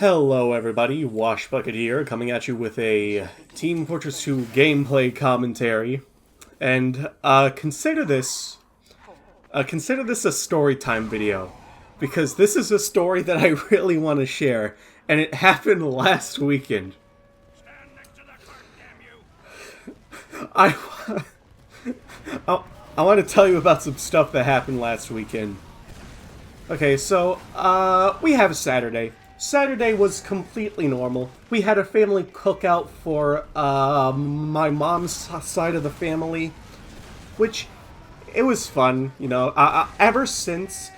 Hello everybody, Washbucket here, coming at you with a Team Fortress 2 gameplay commentary. And consider this a story time video, because this is a story that I really want to share, and it happened last weekend. I want to tell you about some stuff that happened last weekend. Okay, so we have a Saturday. Saturday was completely normal. We had a family cookout for my mom's side of the family, which it was fun. You know, ever since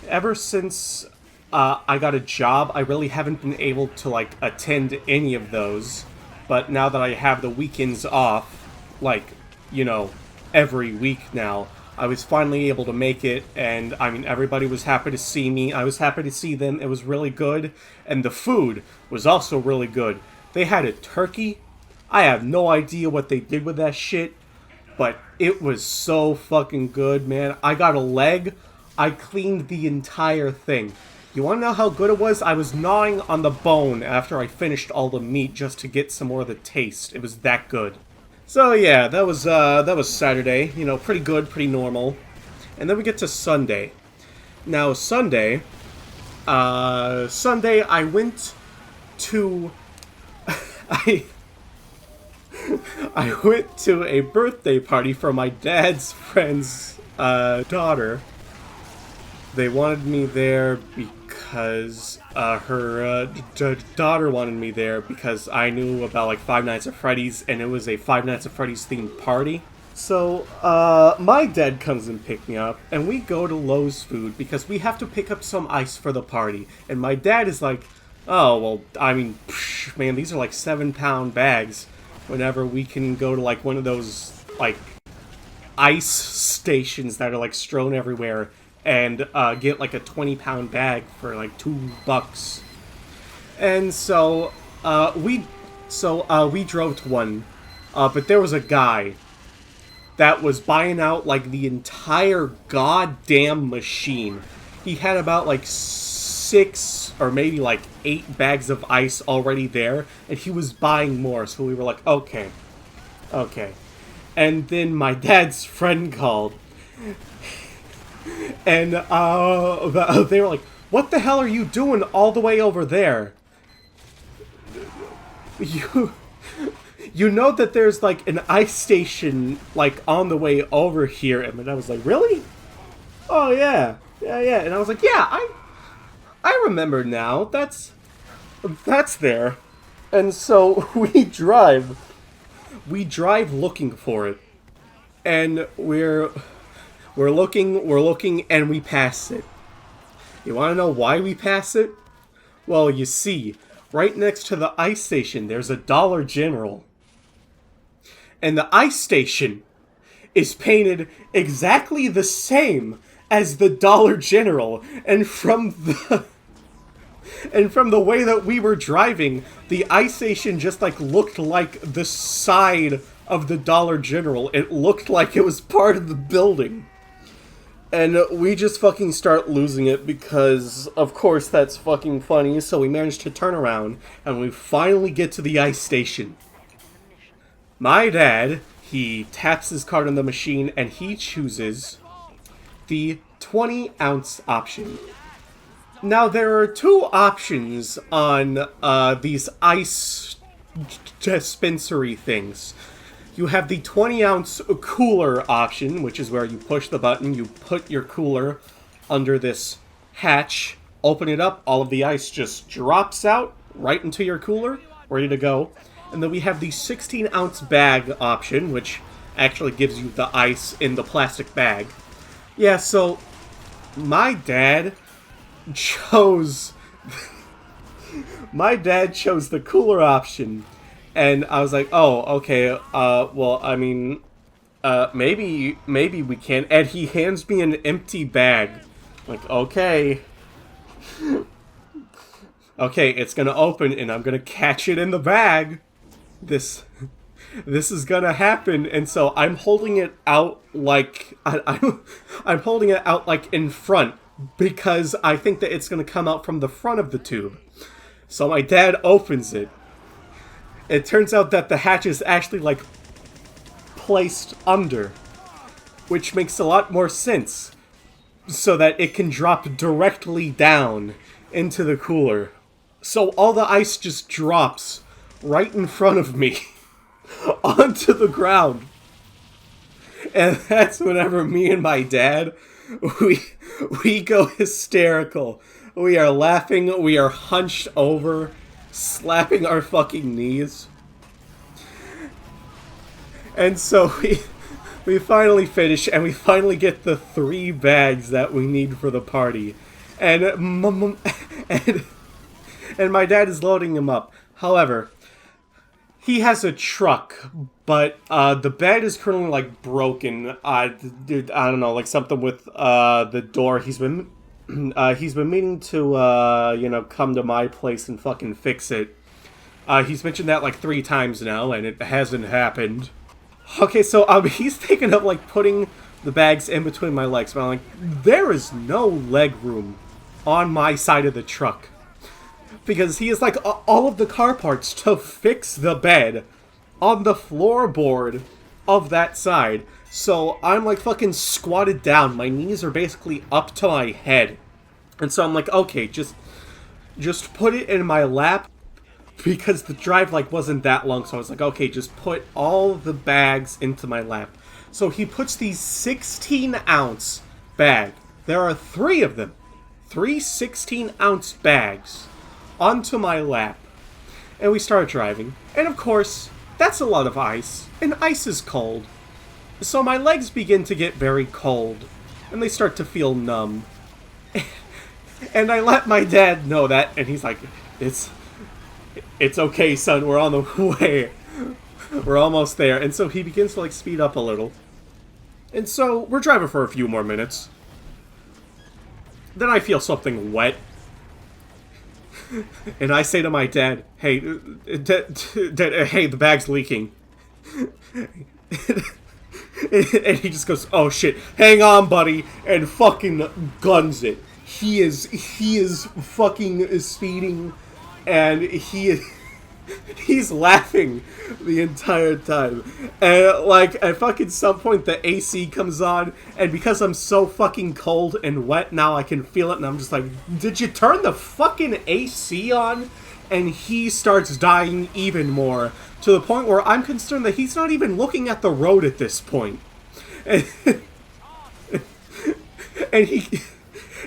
I got a job, I really haven't been able to like attend any of those. But now that I have the weekends off, like, you know, every week now, I was finally able to make it, and I mean, everybody was happy to see me. I was happy to see them. It was really good, and the food was also really good. They had a turkey. I have no idea what they did with that shit, but it was so fucking good, man. I got a leg. I cleaned the entire thing. You want to know how good it was? I was gnawing on the bone after I finished all the meat just to get some more of the taste. It was that good. So yeah, that was Saturday. You know, pretty good, pretty normal. And then we get to Sunday. Now Sunday I went to I went to a birthday party for my dad's friend's daughter. They wanted me there because her daughter wanted me there because I knew about like Five Nights at Freddy's, and it was a Five Nights at Freddy's themed party. So my dad comes and picked me up, and we go to Lowe's Food because we have to pick up some ice for the party. And my dad is like, "Oh well, I mean, man, these are like 7-pound bags. Whenever we can go to like one of those like ice stations that are like strewn everywhere." And get like a 20-pound bag for like $2. And so we drove to one, but there was a guy that was buying out like the entire goddamn machine. He had about like 6 or maybe like 8 bags of ice already there, and he was buying more. So we were like, okay. And then my dad's friend called. And they were like, "What the hell are you doing all the way over there? You know that there's like an ice station like on the way over here." And I was like, "Really? Oh yeah. And I was like, "Yeah, I remember now. That's there." And so we drive looking for it, and we're looking, and we pass it. You want to know why we pass it? Well, you see, right next to the ice station, there's a Dollar General. And the ice station is painted exactly the same as the Dollar General. And from the way that we were driving, the ice station just like looked like the side of the Dollar General. It looked like it was part of the building. And we just fucking start losing it because, of course, that's fucking funny. So we managed to turn around, and we finally get to the ice station. My dad, he taps his card on the machine, and he chooses the 20-ounce option. Now, there are 2 options on these ice dispensary things. You have the 20-ounce cooler option, which is where you push the button, you put your cooler under this hatch, open it up, all of the ice just drops out right into your cooler, ready to go. And then we have the 16-ounce bag option, which actually gives you the ice in the plastic bag. Yeah, so my dad chose the cooler option. And I was like, "Oh, okay, well, I mean, maybe we can." And he hands me an empty bag. Like, okay, it's gonna open, and I'm gonna catch it in the bag. This is gonna happen. And so I'm holding it out like, I'm holding it out like in front, because I think that it's gonna come out from the front of the tube. So my dad opens it. It turns out that the hatch is actually, like, placed under, which makes a lot more sense, so that it can drop directly down into the cooler. So all the ice just drops right in front of me onto the ground. And that's whenever me and my dad, we go hysterical. We are laughing, we are hunched over, slapping our fucking knees. And so we finally finish, and we finally get the 3 bags that we need for the party. And and my dad is loading them up. However, he has a truck, but the bed is currently, like, broken. Dude, I don't know, like something with the door. He's been meaning to you know, come to my place and fucking fix it. He's mentioned that like 3 times now, and it hasn't happened. Okay, so he's taken up, like, putting the bags in between my legs, but I'm like, there is no leg room on my side of the truck. Because he has, like, all of the car parts to fix the bed on the floorboard of that side. So I'm, like, fucking squatted down. My knees are basically up to my head. And so I'm like, okay, just put it in my lap. Because the drive, like, wasn't that long, so I was like, okay, just put all the bags into my lap. So he puts these 16-ounce bag. There are 3 of them. 3 16-ounce bags onto my lap. And we start driving. And of course, that's a lot of ice. And ice is cold. So my legs begin to get very cold. And they start to feel numb. And I let my dad know that, and he's like, It's okay, son, we're on the way. We're almost there. And so he begins to, like, speed up a little. And so we're driving for a few more minutes. Then I feel something wet. And I say to my dad, hey, hey, the bag's leaking. And he just goes, oh shit, hang on, buddy, and fucking guns it. He is fucking speeding, and he's laughing the entire time. And, like, at fucking some point the AC comes on, and because I'm so fucking cold and wet now, I can feel it, and I'm just like, did you turn the fucking AC on? And he starts dying even more, to the point where I'm concerned that he's not even looking at the road at this point.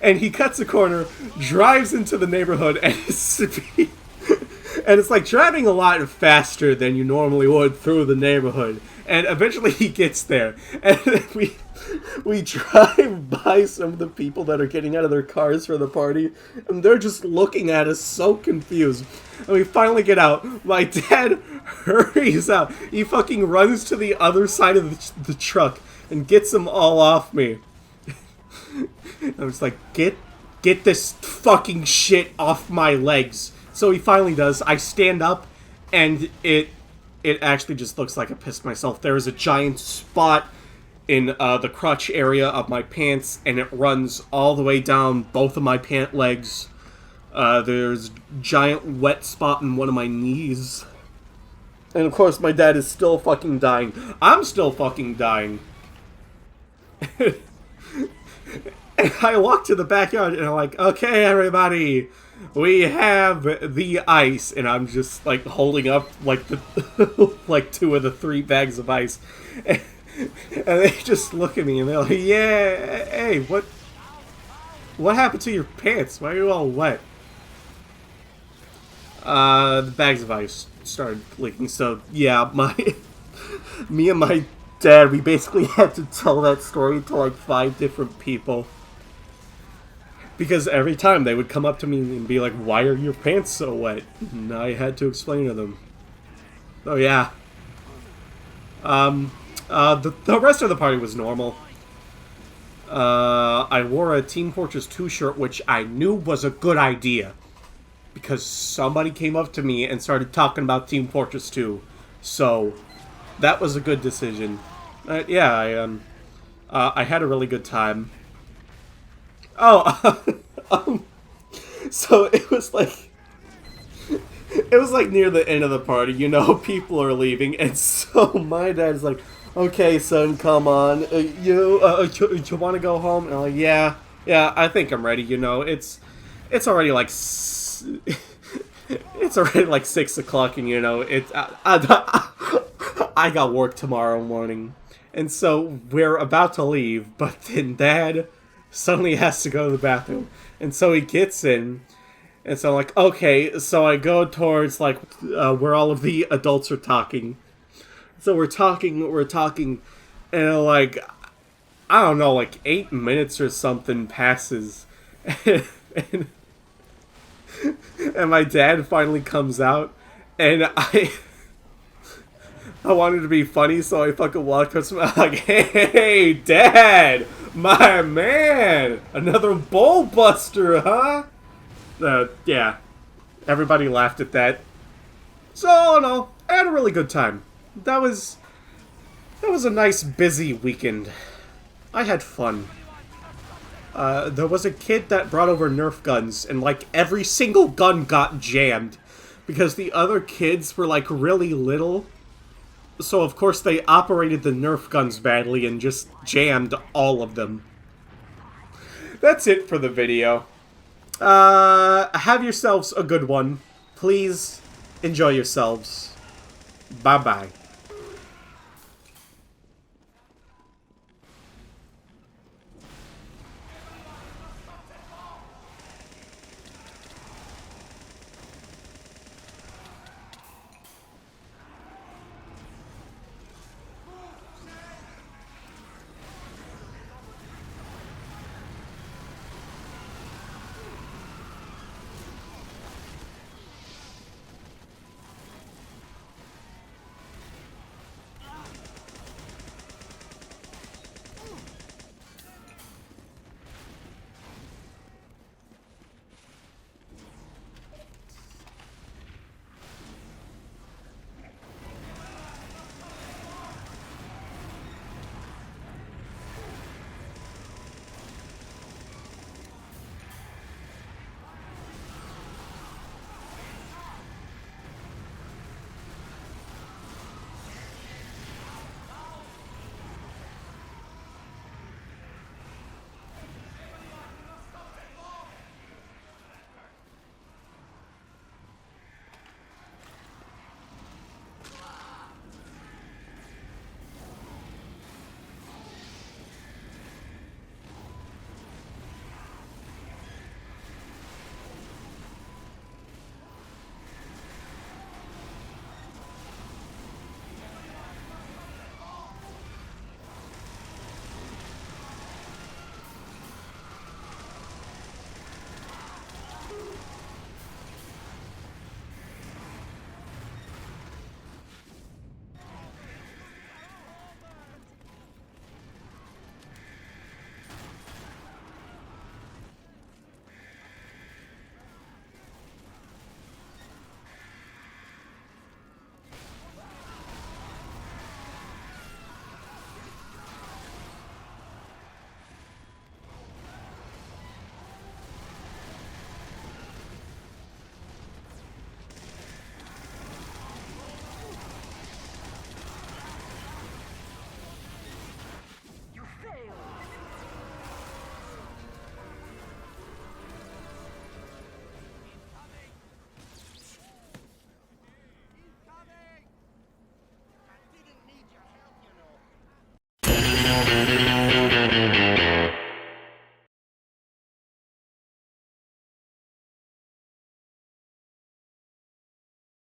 And he cuts a corner, drives into the neighborhood, and it's like driving a lot faster than you normally would through the neighborhood. And eventually he gets there, and we drive by some of the people that are getting out of their cars for the party, and they're just looking at us so confused. And we finally get out. My dad hurries out. He fucking runs to the other side of the truck and gets them all off me. I was like, get this fucking shit off my legs. So he finally does. I stand up, and it actually just looks like I pissed myself. There is a giant spot in the crotch area of my pants, and it runs all the way down both of my pant legs. There's a giant wet spot in one of my knees. And of course, my dad is still fucking dying. I'm still fucking dying. And I walk to the backyard, and I'm like, okay, everybody, we have the ice. And I'm just, like, holding up, like, like 2 of the 3 bags of ice. And they just look at me, and they're like, yeah, hey, what happened to your pants? Why are you all wet? The bags of ice started leaking, so, yeah, me and my dad, we basically had to tell that story to, like, 5 different people. Because every time they would come up to me and be like, why are your pants so wet? And I had to explain to them. Oh, yeah. The rest of the party was normal. I wore a Team Fortress 2 shirt, which I knew was a good idea. Because somebody came up to me and started talking about Team Fortress 2. So, that was a good decision. Yeah, I had a really good time. Oh, so it was like, It was like near the end of the party, you know, people are leaving, and so my dad's like, "Okay, son, come on, you want to go home?" And I'm like, "Yeah, I think I'm ready." You know, it's already like it's already like 6 o'clock, and you know, I got work tomorrow morning, and so we're about to leave, but then Dad suddenly has to go to the bathroom, and so he gets in. And so I'm like, okay, so I go towards, like, where all of the adults are talking. So we're talking, and, like, I don't know, like, 8 minutes or something passes. and, and my dad finally comes out, and I wanted to be funny, so I fucking walked up to him, I'm like, "Hey, Dad, my man, another bowl buster, huh?" Yeah, everybody laughed at that. So, no, I had a really good time. That was a nice, busy weekend. I had fun. There was a kid that brought over Nerf guns, and, like, every single gun got jammed. Because the other kids were, like, really little. So, of course, they operated the Nerf guns badly and just jammed all of them. That's it for the video. Have yourselves a good one. Please enjoy yourselves. Bye-bye.